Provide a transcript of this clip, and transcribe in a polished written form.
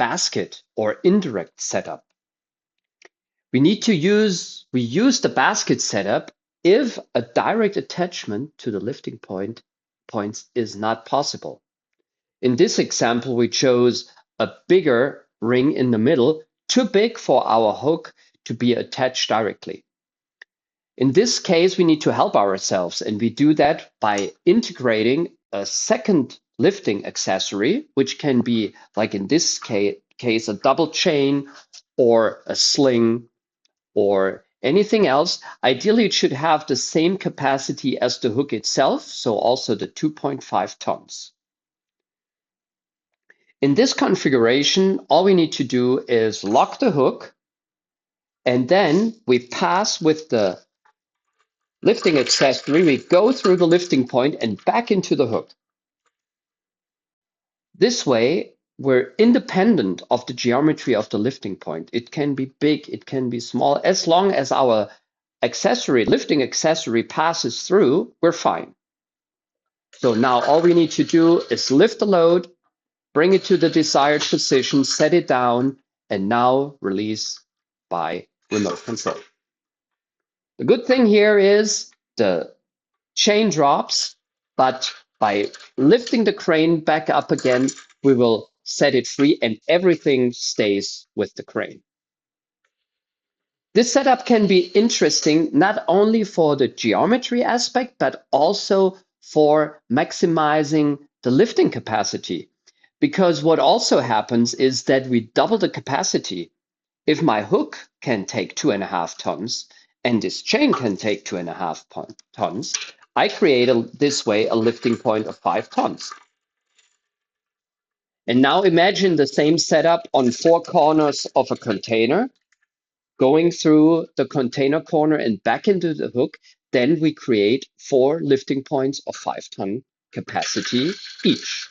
basket or indirect setup. We use the basket setup if a direct attachment to the lifting points is not possible. In this example, we chose a bigger ring in the middle, too big for our hook to be attached directly. In this case, we need to help ourselves, and we do that by integrating a second lifting accessory, which can be, like in this case, a double chain or a sling or anything else. Ideally, it should have the same capacity as the hook itself, so also the 2.5 tons. In this configuration, all we need to do is lock the hook, and then we pass with the lifting accessory, we go through the lifting point and back into the hook. This way, we're independent of the geometry of the lifting point. It can be big, it can be small. As long as our lifting accessory passes through, we're fine. So now all we need to do is lift the load, bring it to the desired position, set it down, and now release by remote control. The good thing here is the chain drops, but by lifting the crane back up again, we will set it free and everything stays with the crane. This setup can be interesting not only for the geometry aspect, but also for maximizing the lifting capacity. Because what also happens is that we double the capacity. If my hook can take 2.5 tons and this chain can take 2.5 tons, I create this way a lifting point of 5 tons. And now imagine the same setup on 4 corners of a container, going through the container corner and back into the hook. Then we create 4 lifting points of 5-ton capacity each.